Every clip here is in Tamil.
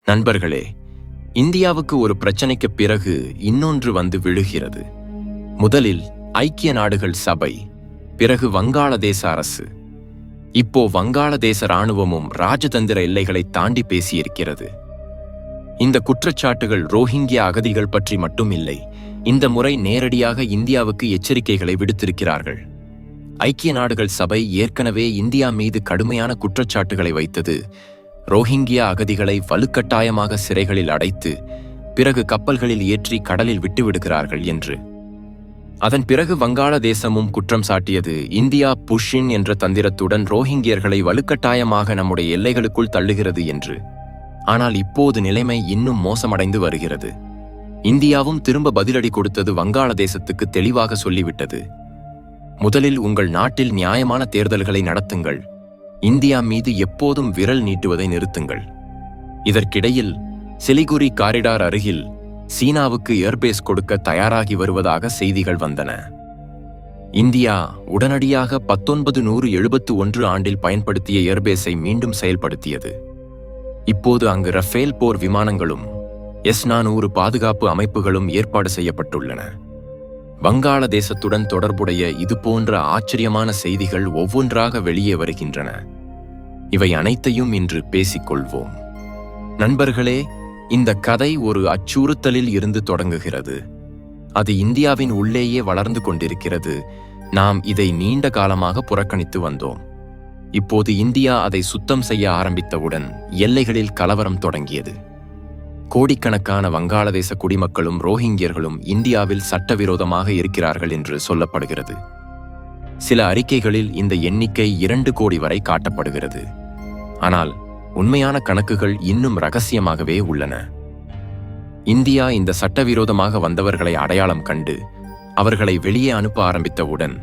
நண்பர்களே, இந்தியாவுக்கு ஒரு பிரச்சனைக்கு பிறகு இன்னொன்று வந்து விழுகிறது. முதலில் ஐக்கிய நாடுகள் சபை, பிறகு வங்காளதேச அரசு. இப்போ வங்காளதேச இராணுவமும் ராஜதந்திர எல்லைகளை தாண்டி பேசியிருக்கிறது. இந்த குற்றச்சாட்டுகள் ரோஹிங்கியா அகதிகள் பற்றி மட்டும் இல்லை. இந்த முறை நேரடியாக இந்தியாவுக்கு எச்சரிக்கைகளை விடுத்திருக்கிறார்கள். ஐக்கிய நாடுகள் சபை ஏற்கனவே இந்தியா மீது கடுமையான குற்றச்சாட்டுகளை வைத்தது. ரோஹிங்கியா அகதிகளை வலுக்கட்டாயமாக சிறைகளில் அடைத்து பிறகு கப்பல்களில் ஏற்றி கடலில் விட்டுவிடுகிறார்கள் என்று. அதன் பிறகு வங்காளதேசமும் குற்றம் சாட்டியது. இந்தியா புஷ்இன் என்ற தந்திரத்துடன் ரோஹிங்கியர்களை வலுக்கட்டாயமாக நம்முடைய எல்லைகளுக்குள் தள்ளுகிறது என்று. ஆனால் இப்போது நிலைமை இன்னும் மோசமடைந்து வருகிறது. இந்தியாவும் திரும்ப பதிலடி கொடுத்தது. வங்காளதேசத்துக்கு தெளிவாக சொல்லிவிட்டது, முதலில் உங்கள் நாட்டில் நியாயமான தேர்தல்களை நடத்துங்கள். இந்தியா மீது எப்போதும் விரல் நீட்டுவதை நிறுத்துங்கள். இதற்கிடையில் சிலிகுரி காரிடார் அருகில் சீனாவுக்கு ஏர்பேஸ் கொடுக்க தயாராகி வருவதாக செய்திகள் வந்தன. இந்தியா உடனடியாக 1971 ஆண்டில் பயன்படுத்திய ஏர்பேஸை மீண்டும் செயல்படுத்தியது. இப்போது அங்கு ரஃபேல் போர் விமானங்களும் S-400 பாதுகாப்பு அமைப்புகளும் ஏற்பாடு செய்யப்பட்டுள்ளன. வங்காளதேசத்துடன் தொடர்புடைய இதுபோன்ற ஆச்சரியமான செய்திகள் ஒவ்வொன்றாக வெளியே வருகின்றன. இவை அனைத்தையும் இன்று பேசிக்கொள்வோம். நண்பர்களே, இந்த கதை ஒரு அச்சுறுத்தலில் இருந்து தொடங்குகிறது. அது இந்தியாவின் உள்ளேயே வளர்ந்து கொண்டிருக்கிறது. நாம் இதை நீண்ட காலமாக புறக்கணித்து வந்தோம். இப்போது இந்தியா அதை சுத்தம் செய்ய ஆரம்பித்தவுடன் எல்லைகளில் கலவரம் தொடங்கியது. கோடிக்கணக்கான வங்காளதேச குடிமக்களும் ரோஹிங்கியர்களும் இந்தியாவில் சட்டவிரோதமாக இருக்கிறார்கள் என்று சொல்லப்படுகிறது. சில அறிக்கைகளில் இந்த எண்ணிக்கை 2 கோடி வரை காட்டப்படுகிறது. ஆனால் உண்மையான கணக்குகள் இன்னும் ரகசியமாகவே உள்ளன. இந்தியா இந்த சட்டவிரோதமாக வந்தவர்களை அடையாளம் கண்டு அவர்களை வெளியே அனுப்ப ஆரம்பித்தவுடன்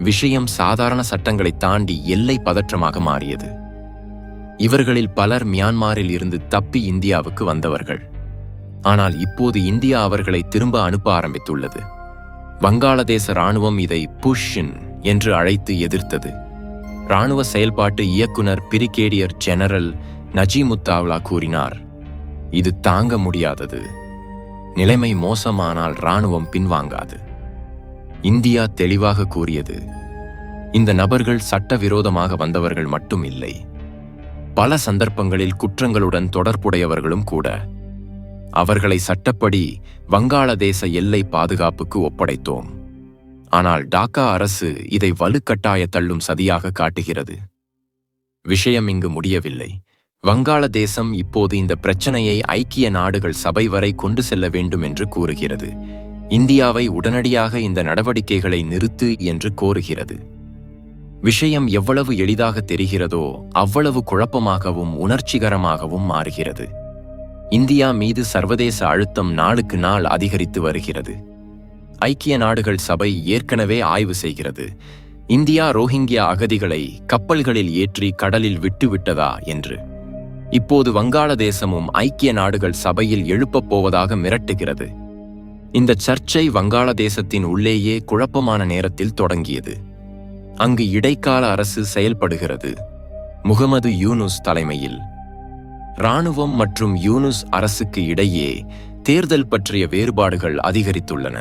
விஷயம் சாதாரண சட்டங்களை தாண்டி எல்லை பதற்றமாக மாறியது. இவர்களில் பலர் மியான்மரில் இருந்து தப்பி இந்தியாவுக்கு வந்தவர்கள். ஆனால் இப்போது இந்தியா அவர்களை திரும்ப அனுப்ப ஆரம்பித்துள்ளது. வங்காளதேச இராணுவம் இதை புஷ்இன் என்று அழைத்து எதிர்த்தது. இராணுவ செயல்பாட்டு இயக்குனர் பிரிகேடியர் ஜெனரல் நஜிமுத்தாவ்லா கூறினார், இது தாங்க முடியாதது. நிலைமை மோசமானால் இராணுவம் பின்வாங்காது. இந்தியா தெளிவாக கூறியது, இந்த நபர்கள் சட்டவிரோதமாக வந்தவர்கள் மட்டும் இல்லை, பல சந்தர்ப்பங்களில் குற்றங்களுடன் தொடர்புடையவர்களும் கூட. அவர்களை சட்டப்படி வங்காளதேச எல்லை பாதுகாப்புக்கு ஒப்படைத்தோம். ஆனால் டாக்கா அரசு இதை வலுக்கட்டாய தள்ளும் சதியாக காட்டுகிறது. விஷயம் இங்கு முடியவில்லை. வங்காளதேசம் இப்போது இந்த பிரச்சனையை ஐக்கிய நாடுகள் சபை வரை கொண்டு செல்ல வேண்டும் என்று கூறுகிறது. இந்தியாவை உடனடியாக இந்த நடவடிக்கைகளை நிறுத்து என்று கோருகிறது. விஷயம் எவ்வளவு எளிதாக தெரிகிறதோ அவ்வளவு குழப்பமாகவும் உணர்ச்சிகரமாகவும் மாறுகிறது. இந்தியா மீது சர்வதேச அழுத்தம் நாளுக்கு நாள் அதிகரித்து வருகிறது. ஐக்கிய நாடுகள் சபை ஏற்கனவே ஆய்வு செய்கிறது, இந்தியா ரோஹிங்கியா அகதிகளை கப்பல்களில் ஏற்றி கடலில் விட்டுவிட்டதா என்று. இப்போது வங்காளதேசமும் ஐக்கிய நாடுகள் சபையில் எழுப்பப் போவதாக மிரட்டுகிறது. இந்த சர்ச்சை வங்காளதேசத்தின் உள்ளேயே குழப்பமான நேரத்தில் தொடங்கியது. அங்கு இடைக்கால அரசு செயல்படுகிறது, முகமது யூனுஸ் தலைமையில். இராணுவம் மற்றும் யூனுஸ் அரசுக்கு இடையே தேர்தல் பற்றிய வேறுபாடுகள் அதிகரித்துள்ளன.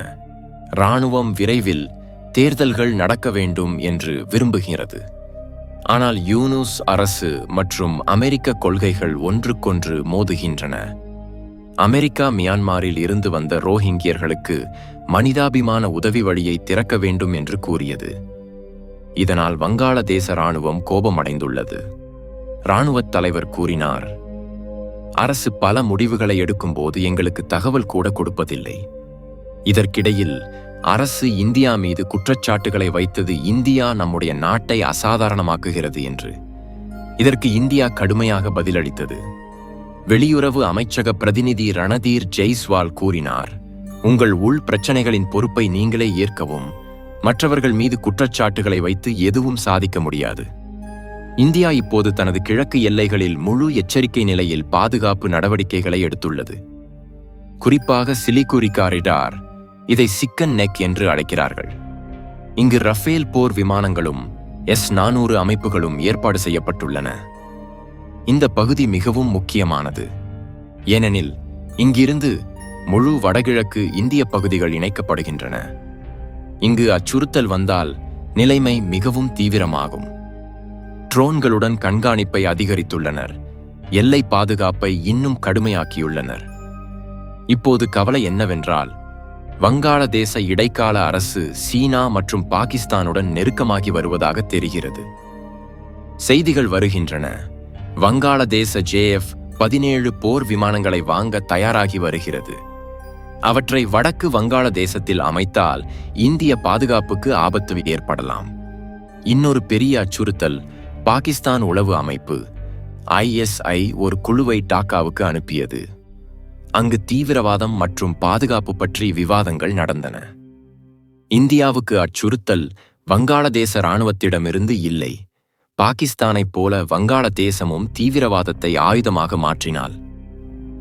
இராணுவம் விரைவில் தேர்தல்கள் நடக்க வேண்டும் என்று விரும்புகிறது. ஆனால் யூனுஸ் அரசு மற்றும் அமெரிக்க கொள்கைகள் ஒன்றுக்கொன்று மோதுகின்றன. அமெரிக்கா மியான்மரில் இருந்து வந்த ரோஹிங்கியர்களுக்கு மனிதாபிமான உதவி வழியை திறக்க வேண்டும் என்று கூறியது. இதனால் வங்காளதேச இராணுவம் கோபமடைந்துள்ளது. இராணுவத் தலைவர் கூறினார், அரசு பல முடிவுகளை எடுக்கும்போது எங்களுக்கு தகவல் கூட கொடுப்பதில்லை. இதற்கிடையில் அரசு இந்தியா மீது குற்றச்சாட்டுகளை வைத்தது. இந்தியா நம்முடைய நாட்டை அசாதாரணமாக்குகிறது என்று. இதற்கு இந்தியா கடுமையாக பதிலளித்தது. வெளியுறவு அமைச்சக பிரதிநிதி ரணதீர் ஜெய்ஸ்வால் கூறினார், உங்கள் உள் பிரச்சனைகளின் பொறுப்பை நீங்களே ஏற்கவும், மற்றவர்கள் மீது குற்றச்சாட்டுகளை வைத்து எதுவும் சாதிக்க முடியாது. இந்தியா இப்போது தனது கிழக்கு எல்லைகளில் முழு எச்சரிக்கை நிலையில் பாதுகாப்பு நடவடிக்கைகளை எடுத்துள்ளது. குறிப்பாக சிலிகுரி காரிடார், இதை சிக்கன் நெக் என்று அழைக்கிறார்கள். இங்கு ரஃபேல் போர் விமானங்களும் S-400 அமைப்புகளும் ஏற்பாடு செய்யப்பட்டுள்ளன. இந்த பகுதி மிகவும் முக்கியமானது. ஏனெனில் இங்கிருந்து முழு வடகிழக்கு இந்திய பகுதிகள் இணைக்கப்படுகின்றன. இங்கு அச்சுறுத்தல் வந்தால் நிலைமை மிகவும் தீவிரமாகும். ட்ரோன்களுடன் கண்காணிப்பை அதிகரித்துள்ளனர். எல்லை பாதுகாப்பை இன்னும் கடுமையாக்கியுள்ளனர். இப்போது கவலை என்னவென்றால், வங்காளதேச இடைக்கால அரசு சீனா மற்றும் பாகிஸ்தானுடன் நெருக்கமாகி வருவதாக தெரிகிறது. செய்திகள் வருகின்றன. வங்காளதேச JF-17 போர் விமானங்களை வாங்க தயாராகி வருகிறது. அவற்றை வடக்கு வங்காளதேசத்தில் அமைத்தால் இந்திய பாதுகாப்புக்கு ஆபத்து ஏற்படலாம். இன்னொரு பெரிய அச்சுறுத்தல், பாகிஸ்தான் உளவு அமைப்பு ISI ஒரு குழுவை டாக்காவுக்கு அனுப்பியது. அங்கு தீவிரவாதம் மற்றும் பாதுகாப்பு பற்றி விவாதங்கள் நடந்தன. இந்தியாவுக்கு அச்சுறுத்தல் வங்காளதேச இராணுவத்திடமிருந்து இல்லை. பாகிஸ்தானைப் போல வங்காளதேசமும் தீவிரவாதத்தை ஆயுதமாக மாற்றினால்,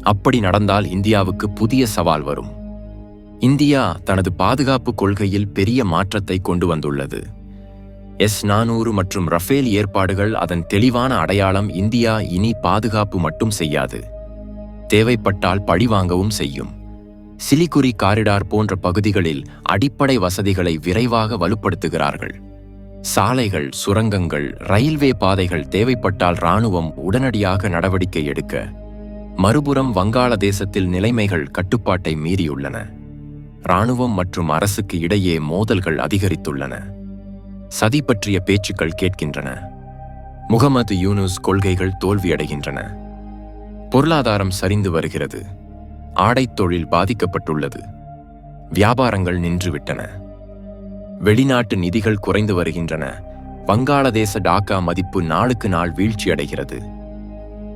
அப்படி நடந்தால் இந்தியாவுக்கு புதிய சவால் வரும். இந்தியா தனது பாதுகாப்பு கொள்கையில் பெரிய மாற்றத்தை கொண்டு வந்துள்ளது. S-400 மற்றும் ரஃபேல் ஏற்பாடுகள் அதன் தெளிவான அடையாளம். இந்தியா இனி பாதுகாப்பு மட்டும் செய்யாது, தேவைப்பட்டால் பழிவாங்கவும் செய்யும். சிலிகுரி காரிடார் போன்ற பகுதிகளில் அடிப்படை வசதிகளை விரைவாக வலுப்படுத்துகிறார்கள். சாலைகள், சுரங்கங்கள், ரயில்வே பாதைகள் தேவைப்பட்டால் இராணுவம் உடனடியாக நடவடிக்கை எடுக்க. மறுபுறம் வங்காளதேசத்தில் நிலைமைகள் கட்டுப்பாட்டை மீறியுள்ளன. இராணுவம் மற்றும் அரசுக்கு இடையே மோதல்கள் அதிகரித்துள்ளன. சதி பற்றிய பேச்சுக்கள் கேட்கின்றன. முகமது யூனுஸ் கொள்கைகள் தோல்வியடைகின்றன. பொருளாதாரம் சரிந்து வருகிறது. ஆடைத் தொழில் பாதிக்கப்பட்டுள்ளது. வியாபாரங்கள் நின்றுவிட்டன. வெளிநாட்டு நிதிகள் குறைந்து வருகின்றன. வங்காளதேச டாக்கா மதிப்பு நாளுக்கு நாள் வீழ்ச்சியடைகிறது.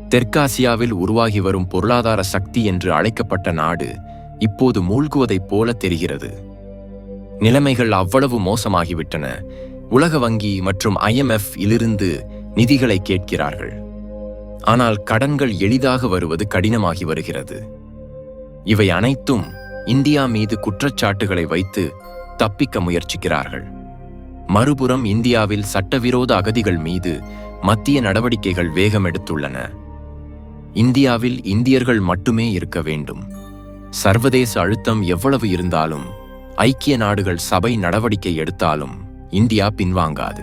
தெற்காசியாவில் உருவாகி வரும் பொருளாதார சக்தி என்று அழைக்கப்பட்ட நாடு இப்போது மூழ்குவதைப் போல தெரிகிறது. நிலைமைகள் அவ்வளவு மோசமாகிவிட்டன. உலக வங்கி மற்றும் IMF இலிருந்து நிதிகளை கேட்கிறார்கள். ஆனால் கடன்கள் எளிதாக வருவது கடினமாகி வருகிறது. இவை அனைத்தும் இந்தியா மீது குற்றச்சாட்டுகளை வைத்து தப்பிக்க முயற்சிக்கிறார்கள். மறுபுறம் இந்தியாவில் சட்டவிரோத அகதிகள் மீது மத்திய நடவடிக்கைகள் வேகம் எடுத்துள்ளன. இந்தியாவில் இந்தியர்கள் மட்டுமே இருக்க வேண்டும். சர்வதேச அழுத்தம் எவ்வளவு இருந்தாலும், ஐக்கிய நாடுகள் சபை நடவடிக்கை எடுத்தாலும் இந்தியா பின்வாங்காது.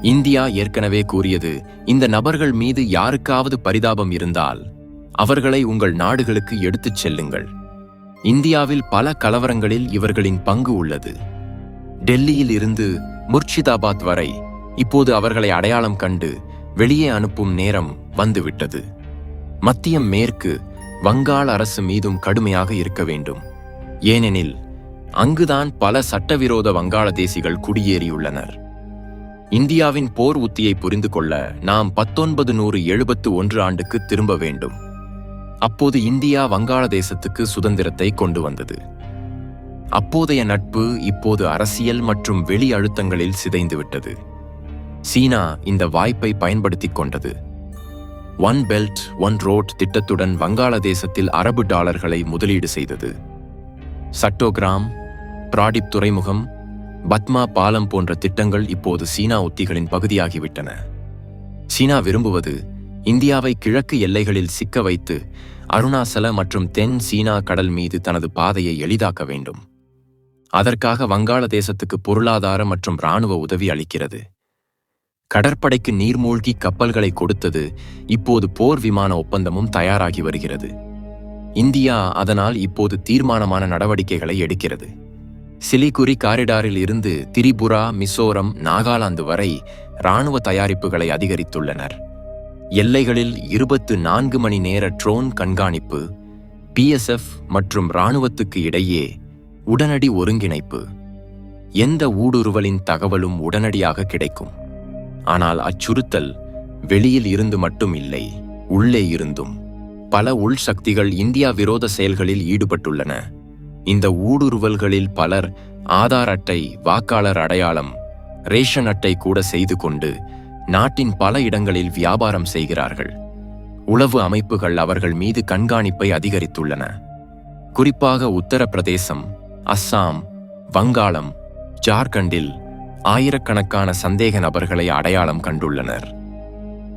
இந்தியா ஏற்கனவே கூறியது, இந்த நபர்கள் மீது யாருக்காவது பரிதாபம் இருந்தால் அவர்களை உங்கள் நாடுகளுக்கு எடுத்துச் செல்லுங்கள். இந்தியாவில் பல கலவரங்களில் இவர்களின் பங்கு உள்ளது. டெல்லியில் இருந்து முர்ஷிதாபாத் வரை இப்போது அவர்களை அடையாளம் கண்டு வெளியே அனுப்பும் நேரம் வந்துவிட்டது. மத்திய மேற்கு வங்காள அரசு மீதும் கடுமையாக இருக்க வேண்டும். ஏனெனில் அங்குதான் பல சட்டவிரோத வங்காளதேசிகள் குடியேறியுள்ளனர். இந்தியாவின் போர் உத்தியை புரிந்து கொள்ள நாம் 1971 ஆண்டுக்கு திரும்ப வேண்டும். அப்போது இந்தியா வங்காளதேசத்துக்கு சுதந்திரத்தை கொண்டு வந்தது. அப்போதைய நட்பு இப்போது அரசியல் மற்றும் வெளி அழுத்தங்களில் சிதைந்துவிட்டது. சீனா இந்த வாய்ப்பை பயன்படுத்திக் கொண்டது. ஒன் பெல்ட் ஒன் ரோட் திட்டத்துடன் வங்காளதேசத்தில் அரபு டாலர்களை முதலீடு செய்தது. சட்டோகிராம், பிராடிப் துறைமுகம், பத்மா பாலம் போன்ற திட்டங்கள் இப்போது சீனா உத்திகளின் பகுதியாகிவிட்டன. சீனா விரும்புவது இந்தியாவை கிழக்கு எல்லைகளில் சிக்க வைத்து அருணாசல மற்றும் தென் சீனா கடல் மீது தனது பாதையை எளிதாக்க வேண்டும். அதற்காக வங்காளதேசத்துக்கு பொருளாதார மற்றும் இராணுவ உதவி அளிக்கிறது. கடற்படைக்கு நீர்மூழ்கி கப்பல்களை கொடுத்தது. இப்போது போர் விமான ஒப்பந்தமும் தயாராகி வருகிறது. இந்தியா அதனால் இப்போது தீர்மானமான நடவடிக்கைகளை எடுக்கிறது. சிலிகுரி காரிடாரில் இருந்து திரிபுரா, மிசோரம், நாகாலாந்து வரை இராணுவ தயாரிப்புகளை அதிகரித்துள்ளனர். எல்லைகளில் 24 மணி நேர ட்ரோன் கண்காணிப்பு, PSF மற்றும் இராணுவத்துக்கு இடையே உடனடி ஒருங்கிணைப்பு. எந்த ஊடுருவலின் தகவலும் உடனடியாக கிடைக்கும். ஆனால் அச்சுறுத்தல் வெளியில் இருந்து மட்டும் இல்லை, உள்ளே இருந்தும். பல உள் சக்திகள் இந்தியா விரோத செயல்களில் ஈடுபட்டுள்ளன. இந்த ஊடுருவல்களில் பலர் ஆதார் அட்டை, வாக்காளர் அடையாளம், ரேஷன் அட்டை கூட செய்து கொண்டு நாட்டின் பல இடங்களில் வியாபாரம் செய்கிறார்கள். உளவு அமைப்புகள் அவர்கள் மீது கண்காணிப்பை அதிகரித்துள்ளன. குறிப்பாக உத்தரப்பிரதேசம், அஸ்ஸாம், வங்காளம், ஜார்க்கண்டில் ஆயிரக்கணக்கான சந்தேக நபர்களை அடையாளம் கண்டுள்ளனர்.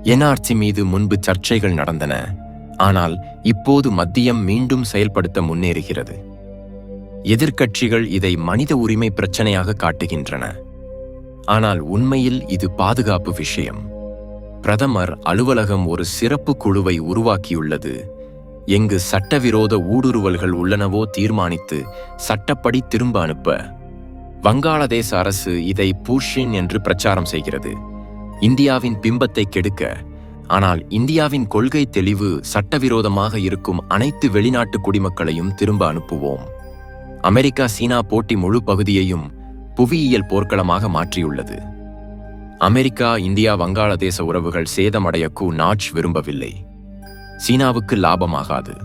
NRC மீது முன்பு சர்ச்சைகள் நடந்தன. ஆனால் இப்போது மத்தியம் மீண்டும் செயல்படுத்த முன்னேறுகிறது. எதிர்க்கட்சிகள் இதை மனித உரிமை பிரச்சனையாக காட்டுகின்றன. ஆனால் உண்மையில் இது பாதுகாப்பு விஷயம். பிரதமர் அலுவலகம் ஒரு சிறப்பு குழுவை உருவாக்கியுள்ளது, எங்கு சட்டவிரோத ஊடுருவல்கள் உள்ளனவோ தீர்மானித்து சட்டப்படி திரும்ப அனுப்ப. வங்காளதேச அரசு இதை பூர்ஷின் என்று பிரச்சாரம் செய்கிறது, இந்தியாவின் பிம்பத்தை கெடுக்க. ஆனால் இந்தியாவின் கொள்கை தெளிவு, சட்டவிரோதமாக இருக்கும் அனைத்து வெளிநாட்டு குடிமக்களையும் திரும்ப அனுப்புவோம். அமெரிக்கா சீனா போட்டி முழு பகுதியையும் புவியியல் போர்க்களமாக மாற்றியுள்ளது. அமெரிக்கா இந்தியா வங்காளதேச உறவுகள் சேதமடைய நாட்ச் விரும்பவில்லை. சீனாவுக்கு லாபமாகாது.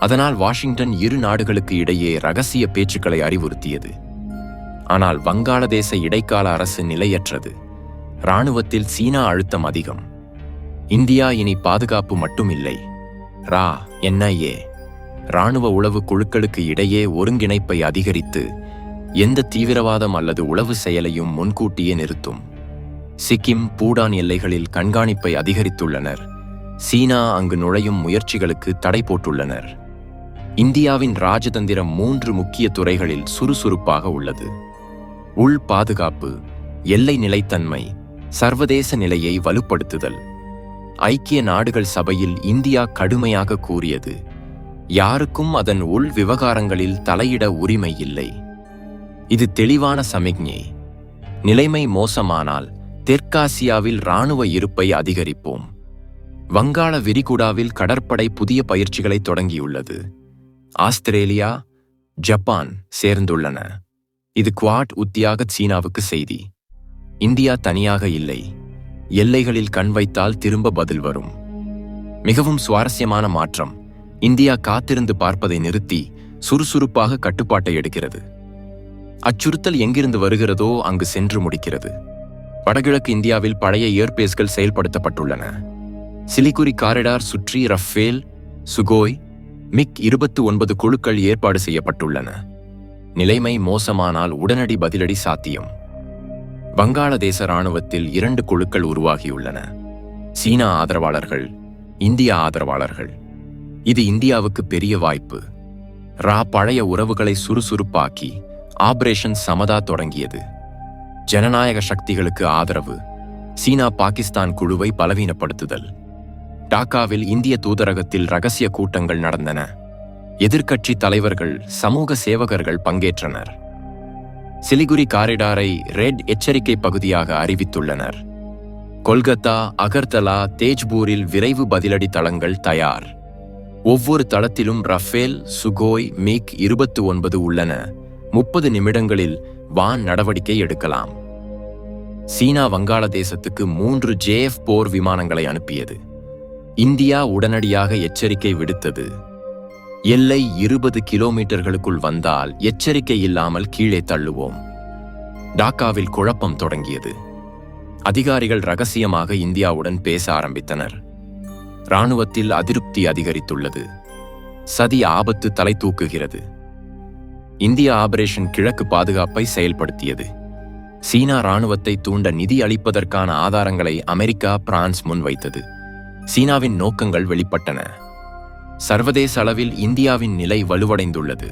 அதனால் வாஷிங்டன் இரு நாடுகளுக்கு இடையே ரகசிய பேச்சுக்களை அறிவுறுத்தியது. ஆனால் வங்காளதேச இடைக்கால அரசு நிலையற்றது. இராணுவத்தில் சீனா அழுத்தம் அதிகம். இந்தியா இனி பாதுகாப்பு மட்டும் இல்லை, NIA இராணுவ உளவு குழுக்களுக்கு இடையே ஒருங்கிணைப்பை அதிகரித்து எந்த தீவிரவாதம் அல்லது உளவு செயலையும் முன்கூட்டியே நிறுத்தும். சிக்கிம், பூடான் எல்லைகளில் கண்காணிப்பை அதிகரித்துள்ளனர். சீனா அங்கு நுழையும் முயற்சிகளுக்கு தடை போட்டுள்ளனர். இந்தியாவின் ராஜதந்திரம் 3 முக்கிய துறைகளில் சுறுசுறுப்பாக உள்ளது: உள் பாதுகாப்பு, எல்லை நிலைத்தன்மை, சர்வதேச நிலையை வலுப்படுத்துதல். ஐக்கிய நாடுகள் சபையில் இந்தியா கடுமையாக கூறியது, யாருக்கும் அதன் உள் விவகாரங்களில் தலையிட உரிமை இல்லை. இது தெளிவான சமிக்ஞை. நிலைமை மோசமானால் தெற்காசியாவில் இராணுவ இருப்பை அதிகரிப்போம். வங்காள விரிகுடாவில் கடற்படை புதிய பயிற்சிகளை தொடங்கியுள்ளது. ஆஸ்திரேலியா, ஜப்பான் சேர்ந்துள்ளன. இது குவாட் உத்தியாக சீனாவுக்கு செய்தி. இந்தியா தனியாக இல்லை. எல்லைகளில் கண் வைத்தால் திரும்ப பதில் வரும். மிகவும் சுவாரஸ்யமான மாற்றம். இந்தியா காத்திருந்து பார்ப்பதை நிறுத்தி சுறுசுறுப்பாக கட்டுப்பாட்டை எடுக்கிறது. அச்சுறுத்தல் எங்கிருந்து வருகிறதோ அங்கு சென்று முடிக்கிறது. வடகிழக்கு இந்தியாவில் பழைய ஏர்பேஸ்கள் செயல்படுத்தப்பட்டுள்ளன. சிலிகுரி காரிடார் சுற்றி ரஃபேல், சுகோய், MiG-29 குழுக்கள் ஏற்பாடு செய்யப்பட்டுள்ளன. நிலைமை மோசமானால் உடனடி பதிலடி சாத்தியம். வங்காளதேச இராணுவத்தில் 2 குழுக்கள் உருவாகியுள்ளன: சீனா ஆதரவாளர்கள், இந்திய ஆதரவாளர்கள். இது இந்தியாவுக்கு பெரிய வாய்ப்பு. பழைய உறவுகளை சுறுசுறுப்பாக்கி ஆபரேஷன் சமதா தொடங்கியது. ஜனநாயக சக்திகளுக்கு ஆதரவு. சீனா பாகிஸ்தான் குழுவை பலவீனப்படுத்துதல். டாக்காவில் இந்திய தூதரகத்தில் ரகசிய கூட்டங்கள் நடந்தன. எதிர்க்கட்சி தலைவர்கள், சமூக சேவகர்கள் பங்கேற்றனர். சிலிகுரி காரிடாரை ரெட் எச்சரிக்கை பகுதியாக அறிவித்துள்ளனர். கொல்கத்தா, அகர்தலா, தேஜ்பூரில் விரைவு பதிலடி தளங்கள் தயார். ஒவ்வொரு தளத்திலும் ரஃபேல், சுகோய், MiG-29 உள்ளன. 30 நிமிடங்களில் வான் நடவடிக்கை எடுக்கலாம். சீனா வங்காளதேசத்துக்கு 3 JF போர் விமானங்களை அனுப்பியது. இந்தியா உடனடியாக எச்சரிக்கை விடுத்தது. எல்லை 20 கிலோமீட்டர்களுக்குள் வந்தால் எச்சரிக்கை இல்லாமல் கீழே தள்ளுவோம். டாக்காவில் குழப்பம் தொடங்கியது. அதிகாரிகள் ரகசியமாக இந்தியாவுடன் பேச ஆரம்பித்தனர். இராணுவத்தில் அதிருப்தி அதிகரித்துள்ளது. சதி ஆபத்து தலை தூக்குகிறது. இந்திய ஆபரேஷன் கிழக்கு பாதுகாப்பை செயல்படுத்தியது. சீனா இராணுவத்தை தூண்ட நிதி அளிப்பதற்கான ஆதாரங்களை அமெரிக்கா, பிரான்ஸ் முன்வைத்தது. சீனாவின் நோக்கங்கள் வெளிப்பட்டன. சர்வதேச அளவில் இந்தியாவின் நிலை வலுவடைந்துள்ளது.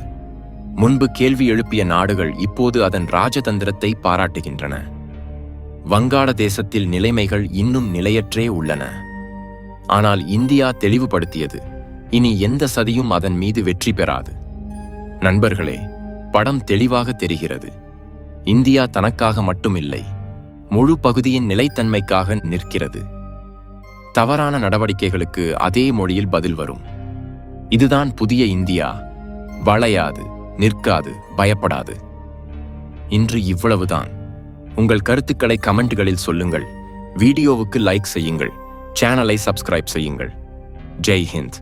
முன்பு கேள்வி எழுப்பிய நாடுகள் இப்போது அதன் ராஜதந்திரத்தை பாராட்டுகின்றன. வங்காளதேசத்தில் நிலைமைகள் இன்னும் நிலையற்றே உள்ளன. ஆனால் இந்தியா தெளிவுபடுத்தியது, இனி எந்த சதியும் அதன் மீது வெற்றி பெறாது. நண்பர்களே, படம் தெளிவாக தெரிகிறது. இந்தியா தனக்காக மட்டுமில்லை, முழு பகுதியின் நிலைத்தன்மைக்காக நிற்கிறது. தவறான நடவடிக்கைகளுக்கு அதே மொழியில் பதில் வரும். இதுதான் புதிய இந்தியா. வளையாது, நிற்காது, பயப்படாது. இன்று இவ்வளவுதான். உங்கள் கருத்துக்களை கமெண்ட்களில் சொல்லுங்கள். வீடியோவுக்கு லைக் செய்யுங்கள். சேனலை சப்ஸ்கிரைப் செய்யுங்கள். ஜெய் ஹிந்த்.